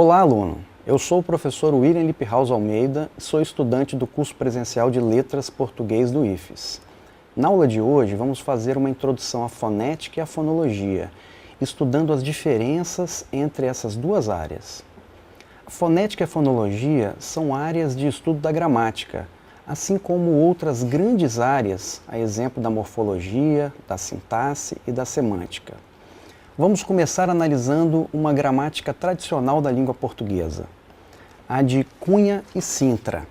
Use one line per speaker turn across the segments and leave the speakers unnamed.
Olá, aluno! Eu sou o professor William Liphaus Almeida e sou estudante do curso presencial de Letras Português do IFES. Na aula de hoje, vamos fazer uma introdução à fonética e à fonologia, estudando as diferenças entre essas duas áreas. A fonética e a fonologia são áreas de estudo da gramática, assim como outras grandes áreas, a exemplo da morfologia, da sintaxe e da semântica. Vamos começar analisando uma gramática tradicional da língua portuguesa, a de Cunha e Sintra,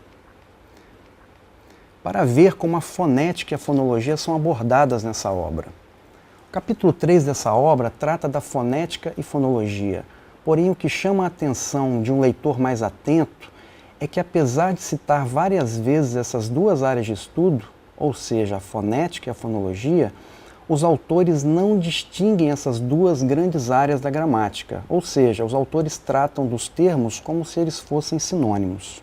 para ver como a fonética e a fonologia são abordadas nessa obra. O capítulo 3 dessa obra trata da fonética e fonologia, porém o que chama a atenção de um leitor mais atento é que, apesar de citar várias vezes essas duas áreas de estudo, ou seja, a fonética e a fonologia, os autores não distinguem essas duas grandes áreas da gramática, ou seja, os autores tratam dos termos como se eles fossem sinônimos.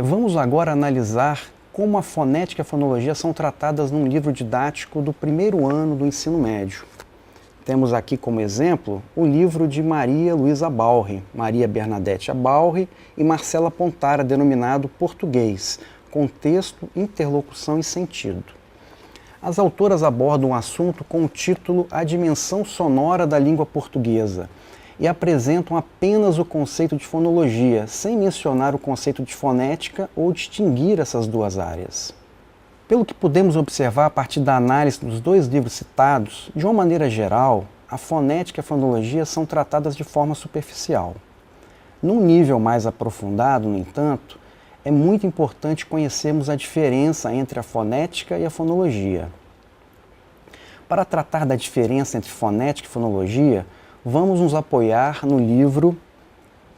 Vamos agora analisar como a fonética e a fonologia são tratadas num livro didático do primeiro ano do ensino médio. Temos aqui como exemplo o livro de Maria Luísa Abalri, Maria Bernadette Abalri e Marcela Pontara, denominado Português, Contexto, Interlocução e Sentido. As autoras abordam o assunto com o título A Dimensão Sonora da Língua Portuguesa e apresentam apenas o conceito de fonologia, sem mencionar o conceito de fonética ou distinguir essas duas áreas. Pelo que podemos observar a partir da análise dos dois livros citados, de uma maneira geral, a fonética e a fonologia são tratadas de forma superficial. Num nível mais aprofundado, no entanto, é muito importante conhecermos a diferença entre a fonética e a fonologia. Para tratar da diferença entre fonética e fonologia, vamos nos apoiar no livro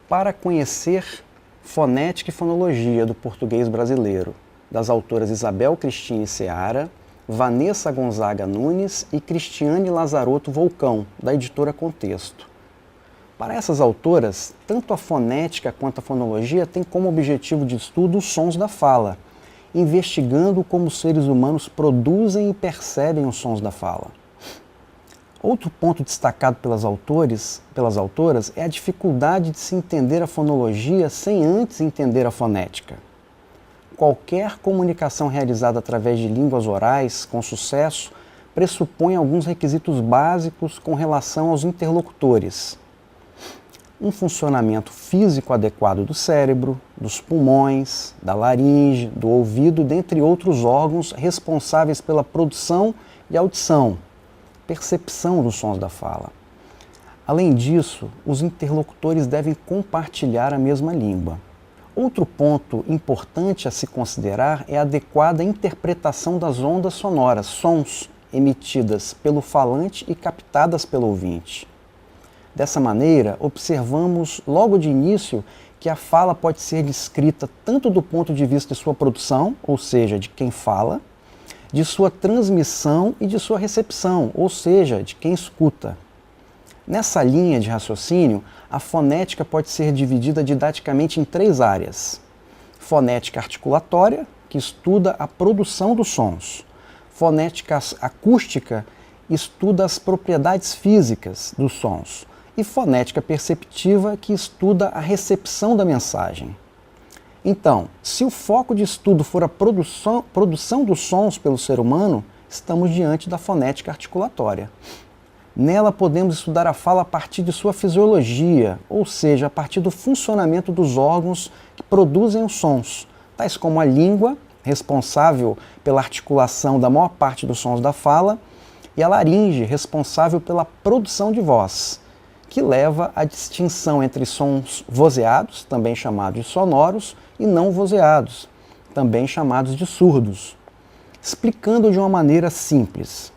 Para Conhecer Fonética e Fonologia do Português Brasileiro, das autoras Isabel Cristine Seara, Vanessa Gonzaga Nunes e Cristiane Lazarotto Volcão, da editora Contexto. Para essas autoras, tanto a fonética quanto a fonologia têm como objetivo de estudo os sons da fala, investigando como os seres humanos produzem e percebem os sons da fala. Outro ponto destacado pelas autoras é a dificuldade de se entender a fonologia sem antes entender a fonética. Qualquer comunicação realizada através de línguas orais, com sucesso, pressupõe alguns requisitos básicos com relação aos interlocutores. Um funcionamento físico adequado do cérebro, dos pulmões, da laringe, do ouvido, dentre outros órgãos responsáveis pela produção e audição, percepção dos sons da fala. Além disso, os interlocutores devem compartilhar a mesma língua. Outro ponto importante a se considerar é a adequada interpretação das ondas sonoras, sons, emitidas pelo falante e captadas pelo ouvinte. Dessa maneira, observamos logo de início que a fala pode ser descrita tanto do ponto de vista de sua produção, ou seja, de quem fala, de sua transmissão e de sua recepção, ou seja, de quem escuta. Nessa linha de raciocínio, a fonética pode ser dividida didaticamente em três áreas. Fonética articulatória, que estuda a produção dos sons. Fonética acústica, estuda as propriedades físicas dos sons. E fonética perceptiva, que estuda a recepção da mensagem. Então, se o foco de estudo for a produção dos sons pelo ser humano, estamos diante da fonética articulatória. Nela podemos estudar a fala a partir de sua fisiologia, ou seja, a partir do funcionamento dos órgãos que produzem os sons, tais como a língua, responsável pela articulação da maior parte dos sons da fala, e a laringe, responsável pela produção de voz, que leva à distinção entre sons vozeados, também chamados de sonoros, e não vozeados, também chamados de surdos. Explicando de uma maneira simples,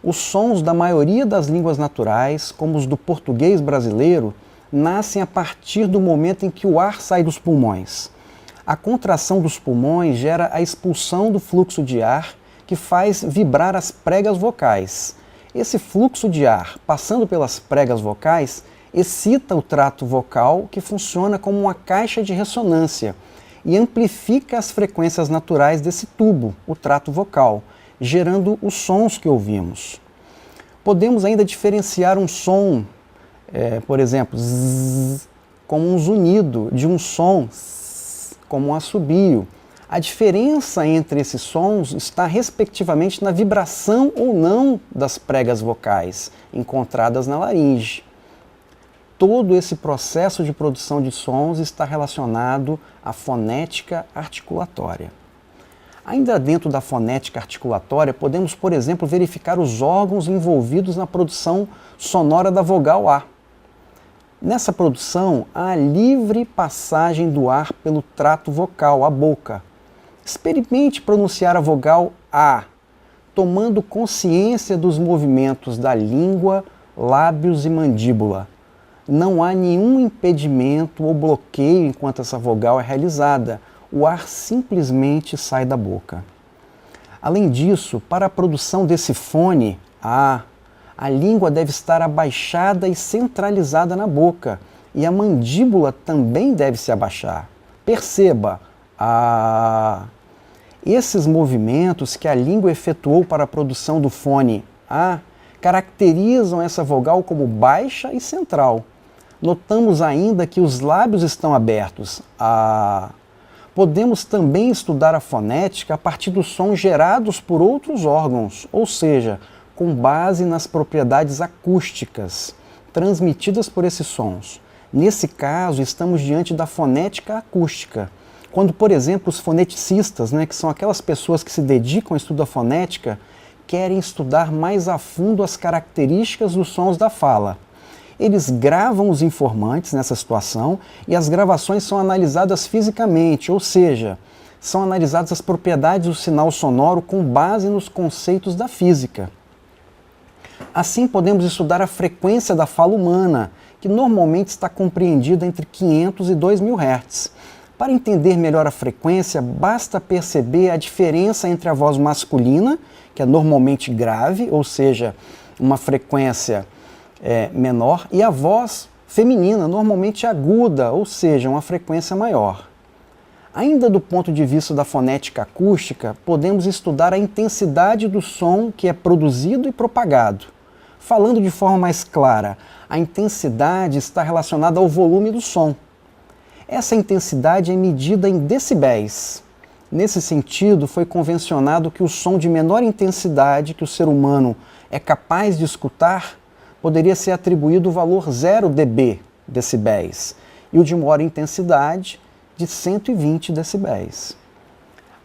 os sons da maioria das línguas naturais, como os do português brasileiro, nascem a partir do momento em que o ar sai dos pulmões. A contração dos pulmões gera a expulsão do fluxo de ar, que faz vibrar as pregas vocais. Esse fluxo de ar, passando pelas pregas vocais, excita o trato vocal, que funciona como uma caixa de ressonância, e amplifica as frequências naturais desse tubo, o trato vocal, gerando os sons que ouvimos. Podemos ainda diferenciar um som, por exemplo, zzz, como um zunido de um som s, como um assobio. A diferença entre esses sons está respectivamente na vibração ou não das pregas vocais encontradas na laringe. Todo esse processo de produção de sons está relacionado à fonética articulatória. Ainda dentro da fonética articulatória, podemos, por exemplo, verificar os órgãos envolvidos na produção sonora da vogal A. Nessa produção, há a livre passagem do ar pelo trato vocal, a boca. Experimente pronunciar a vogal A, tomando consciência dos movimentos da língua, lábios e mandíbula. Não há nenhum impedimento ou bloqueio enquanto essa vogal é realizada. O ar simplesmente sai da boca. Além disso, para a produção desse fone A, a língua deve estar abaixada e centralizada na boca, e a mandíbula também deve se abaixar. Perceba, esses movimentos que a língua efetuou para a produção do fone A caracterizam essa vogal como baixa e central. Notamos ainda que os lábios estão abertos. Podemos também estudar a fonética a partir dos sons gerados por outros órgãos, ou seja, com base nas propriedades acústicas transmitidas por esses sons. Nesse caso, estamos diante da fonética acústica. Quando, por exemplo, os foneticistas, que são aquelas pessoas que se dedicam ao estudo da fonética, querem estudar mais a fundo as características dos sons da fala. Eles gravam os informantes nessa situação e as gravações são analisadas fisicamente, ou seja, são analisadas as propriedades do sinal sonoro com base nos conceitos da física. Assim, podemos estudar a frequência da fala humana, que normalmente está compreendida entre 500 e 2000 Hz. Para entender melhor a frequência, basta perceber a diferença entre a voz masculina, que é normalmente grave, ou seja, uma frequência menor, e a voz feminina, normalmente aguda, ou seja, uma frequência maior. Ainda do ponto de vista da fonética acústica, podemos estudar a intensidade do som que é produzido e propagado. Falando de forma mais clara, a intensidade está relacionada ao volume do som. Essa intensidade é medida em decibéis. Nesse sentido, foi convencionado que o som de menor intensidade que o ser humano é capaz de escutar poderia ser atribuído o valor 0 dB, decibéis, e o de maior intensidade de 120 decibéis.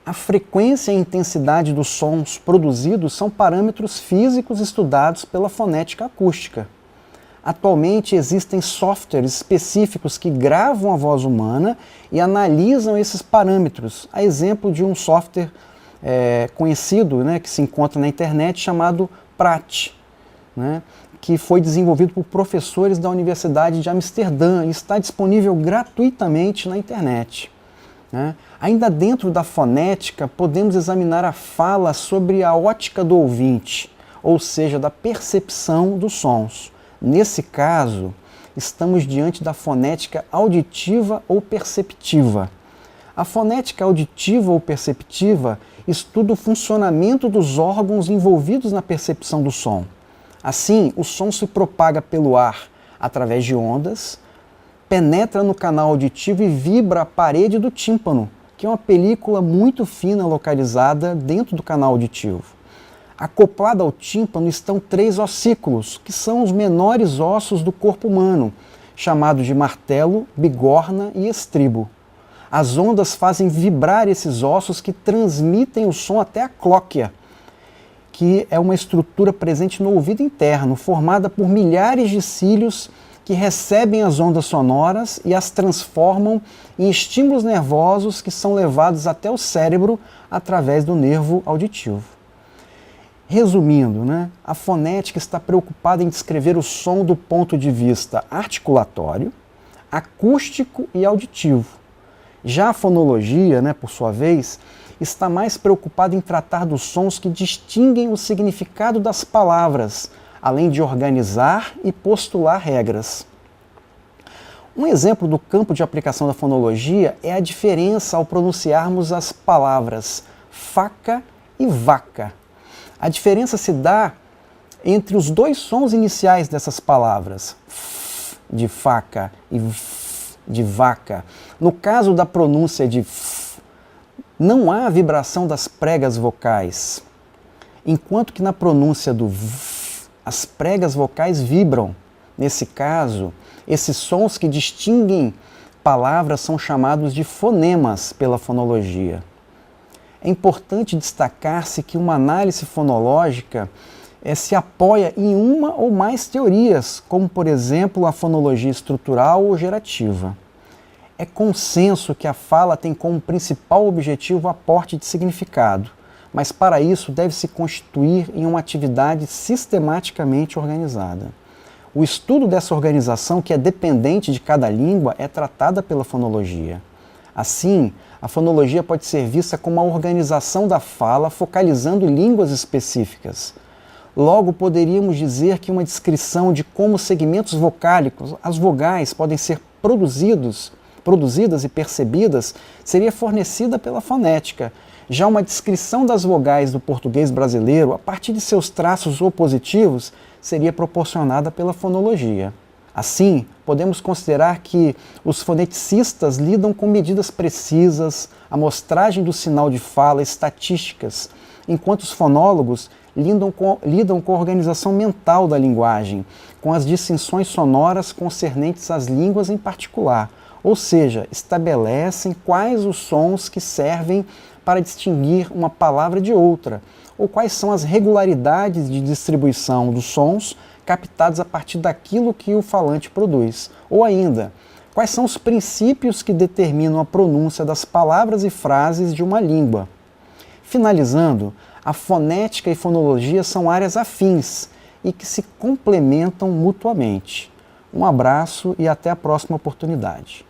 A frequência e a intensidade dos sons produzidos são parâmetros físicos estudados pela fonética acústica. Atualmente existem softwares específicos que gravam a voz humana e analisam esses parâmetros, a exemplo de um software conhecido, que se encontra na internet, chamado PRAT, que foi desenvolvido por professores da Universidade de Amsterdã e está disponível gratuitamente na internet. Ainda dentro da fonética, podemos examinar a fala sobre a ótica do ouvinte, ou seja, da percepção dos sons. Nesse caso, estamos diante da fonética auditiva ou perceptiva. A fonética auditiva ou perceptiva estuda o funcionamento dos órgãos envolvidos na percepção do som. Assim, o som se propaga pelo ar através de ondas, penetra no canal auditivo e vibra a parede do tímpano, que é uma película muito fina localizada dentro do canal auditivo. Acoplado ao tímpano estão 3 ossículos, que são os menores ossos do corpo humano, chamados de martelo, bigorna e estribo. As ondas fazem vibrar esses ossos que transmitem o som até a cóclea, que é uma estrutura presente no ouvido interno, formada por milhares de cílios que recebem as ondas sonoras e as transformam em estímulos nervosos que são levados até o cérebro através do nervo auditivo. Resumindo, a fonética está preocupada em descrever o som do ponto de vista articulatório, acústico e auditivo. Já a fonologia, por sua vez, está mais preocupada em tratar dos sons que distinguem o significado das palavras, além de organizar e postular regras. Um exemplo do campo de aplicação da fonologia é a diferença ao pronunciarmos as palavras faca e vaca. A diferença se dá entre os 2 sons iniciais dessas palavras, f de faca e v de vaca. No caso da pronúncia de f, não há vibração das pregas vocais, enquanto que na pronúncia do v, as pregas vocais vibram. Nesse caso, esses sons que distinguem palavras são chamados de fonemas pela fonologia. É importante destacar-se que uma análise fonológica se apoia em uma ou mais teorias, como, por exemplo, a fonologia estrutural ou gerativa. É consenso que a fala tem como principal objetivo o aporte de significado, mas para isso deve se constituir em uma atividade sistematicamente organizada. O estudo dessa organização, que é dependente de cada língua, é tratada pela fonologia. Assim, a fonologia pode ser vista como a organização da fala focalizando línguas específicas. Logo, poderíamos dizer que uma descrição de como os segmentos vocálicos, as vogais, podem ser produzidas e percebidas seria fornecida pela fonética. Já uma descrição das vogais do português brasileiro, a partir de seus traços opositivos, seria proporcionada pela fonologia. Assim, podemos considerar que os foneticistas lidam com medidas precisas, amostragem do sinal de fala, estatísticas, enquanto os fonólogos lidam com a organização mental da linguagem, com as distinções sonoras concernentes às línguas em particular, ou seja, estabelecem quais os sons que servem para distinguir uma palavra de outra, ou quais são as regularidades de distribuição dos sons captados a partir daquilo que o falante produz, ou ainda, quais são os princípios que determinam a pronúncia das palavras e frases de uma língua. Finalizando, a fonética e fonologia são áreas afins e que se complementam mutuamente. Um abraço e até a próxima oportunidade.